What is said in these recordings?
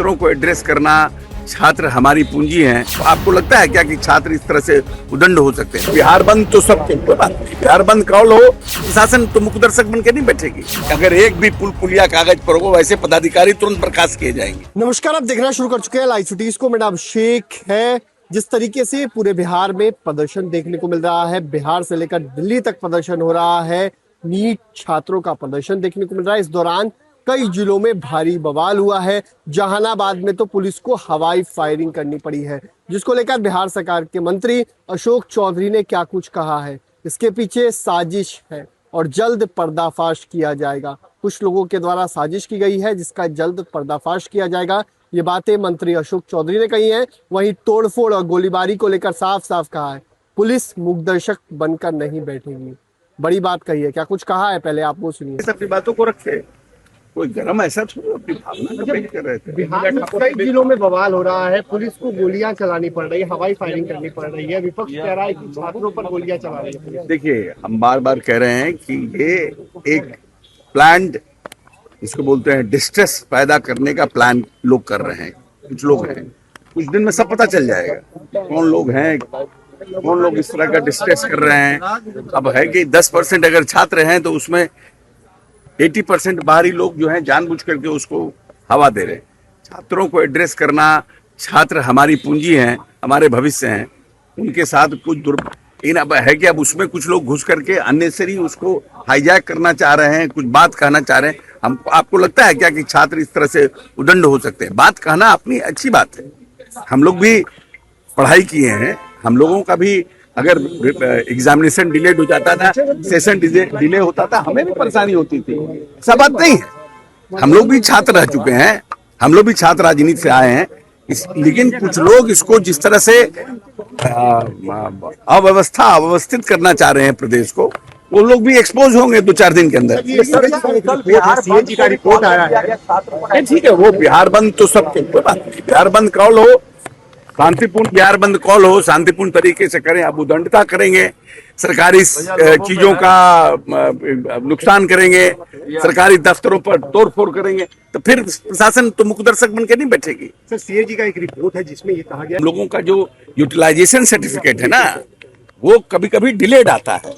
छात्रों को एड्रेस करना, छात्र हमारी पूंजी हैं। तो आपको लगता है क्या कि छात्र इस तरह से उदंड हो सकते हैं? बिहार बंद तो सबके कोई बात नहीं, बिहार बंद कॉल हो, प्रशासन तो मुखदर्शक बन के नहीं बैठेगी। अगर एक भी पुल पुलिया कागज पर हो, वैसे पदाधिकारी तुरंत बर्खास्त किए जाएंगे। नमस्कार, आप देखना शुरू कर चुके हैं लाइव सिटीज को। मेरा नाम शेख है। जिस तरीके से पूरे बिहार में प्रदर्शन देखने को मिल रहा है, बिहार से लेकर दिल्ली तक प्रदर्शन हो रहा है, नीट छात्रों का प्रदर्शन देखने को मिल रहा है। इस दौरान कई जिलों में भारी बवाल हुआ है। जहानाबाद में तो पुलिस को हवाई फायरिंग करनी पड़ी है, जिसको लेकर बिहार सरकार के मंत्री अशोक चौधरी ने क्या कुछ कहा है। इसके पीछे साजिश है और जल्द पर्दाफाश किया जाएगा। कुछ लोगों के द्वारा साजिश की गई है, जिसका जल्द पर्दाफाश किया जाएगा। ये बातें मंत्री अशोक चौधरी ने कही हैं। वहीं तोड़फोड़ और गोलीबारी को लेकर साफ साफ कहा है, पुलिस मुखदर्शक बनकर नहीं बैठेगी। बड़ी बात कही है। क्या कुछ कहा है, पहले आप वो सुनिए। अपनी बातों को रखे, कोई गरम ऐसा थोड़ा अपनी भावना का व्यक्त कर रहे थे। बिहार में कई जिलों में बवाल हो रहा है, पुलिस को गोलियां चलानी पड़ रही है, हवाई फायरिंग करनी पड़ रही है। विपक्ष कह रहा है कि छात्रों पर गोलियां चला रही है पुलिस। देखिए, हम बार बार कह रहे हैं कि ये एक प्लान्ड, इसको बोलते हैं डिस्ट्रेस पैदा करने का प्लान लोग कर रहे हैं। कुछ लोग हैं, कुछ दिन में सब पता चल जाएगा कौन लोग हैं, कौन लोग इस तरह का डिस्ट्रेस कर रहे हैं। अब है कि 10% अगर छात्र हैं तो उसमें 80% बाहरी लोग जो हैं जानबूझ करके उसको हवा दे रहे हैं। छात्रों को एड्रेस करना, छात्र हमारी पूंजी हैं, हमारे भविष्य हैं, उनके साथ कुछ अब है कि अब उसमें कुछ लोग घुस करके अननेसेसरी उसको हाईजैक करना चाह रहे हैं, कुछ बात कहना चाह रहे हैं। हम आपको लगता है क्या कि छात्र इस तरह से उदंड हो सकते हैं? बात कहना अपनी अच्छी बात है। हम लोग भी पढ़ाई किए हैं, हम लोगों का भी अगर एग्जामिनेशन डिलेड हो जाता था, सेशन डिले होता था, हमें भी परेशानी होती थी। ऐसा बात नहीं है, हम लोग भी छात्र रह चुके हैं, हम लोग भी छात्र राजनीति से आए हैं। लेकिन कुछ लोग इसको जिस तरह से अव्यवस्थित करना चाह रहे हैं प्रदेश को, वो लोग भी एक्सपोज होंगे 2-4 दिन के अंदर। सीएजी का रिपोर्ट आया है। ठीक है, वो बिहार बंद तो सबके कोई बात नहीं, बिहार बंद कॉल हो, शांतिपूर्ण बिहार बंद कॉल हो, शांतिपूर्ण तरीके से करें। अब उदंडता करेंगे, सरकारी चीजों का नुकसान करेंगे, सरकारी दफ्तरों पर तोड़फोड़ करेंगे, तो फिर प्रशासन तो मुखदर्शक बन के नहीं बैठेगी। सर, सीएजी का एक रिपोर्ट है जिसमें ये कहा गया हम लोगों का जो यूटिलाइजेशन सर्टिफिकेट है ना, वो कभी कभी डिलेड आता है,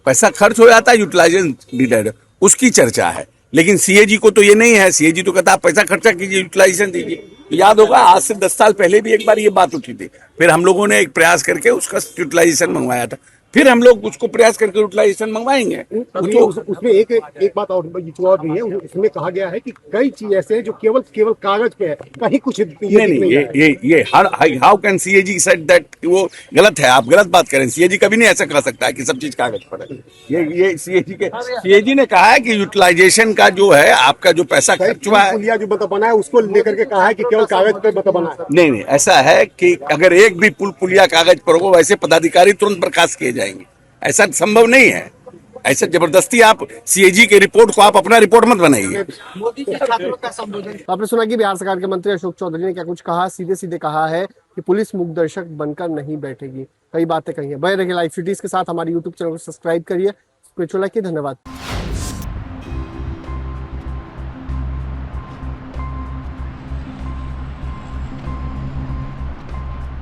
पैसा खर्च हो जाता है, यूटिलाइजेशन डिलेड, उसकी चर्चा है। लेकिन सीएजी को तो ये नहीं है, सीएजी तो कहता है पैसा खर्चा कीजिए, यूटिलाइजेशन दीजिए। तो याद होगा, आज से 10 साल पहले भी एक बार ये बात उठी थी, फिर हम लोगों ने एक प्रयास करके उसका यूटिलाइजेशन मंगवाया था, फिर हम लोग उसको प्रयास करके यूटिलाइजेशन मंगवाएंगे। तो उसमें एक बात और भी है। उसमें कहा गया है कि कई चीज ऐसे हैं जो केवल कागज पे है, कहीं कुछ नहीं, ये how can CAG said that, वो गलत है, आप गलत बात करें। सीएजी कभी नहीं ऐसा कह सकता है कि सब चीज कागज पर है। ये सीएजी ने कहा है कि यूटिलाइजेशन का जो है, आपका जो पैसा खर्च हुआ है, जो बता बना है, उसको लेकर के कहा है कि केवल कागज पे बता बना है। नहीं, ऐसा है कि अगर एक भी पुल पुलिया कागज पर हो, वैसे पदाधिकारी तुरंत बर्खास्त किए जाएंगे। ऐसा संभव नहीं है। ऐसा जबरदस्ती आप सीएजी के रिपोर्ट को आप अपना रिपोर्ट मत बनाइए। मोदी के छात्रों का संबोधन आपने सुना कि बिहार सरकार के मंत्री अशोक चौधरी ने क्या कुछ कहा। सीधे सीधे कहा है कि पुलिस मुखदर्शक बनकर नहीं बैठेगी। कई बातें कही है। बने रहिए लाइव सिटीज के साथ। हमारे यूट्यूब चैनल को सब्सक्राइब करिए। धन्यवाद।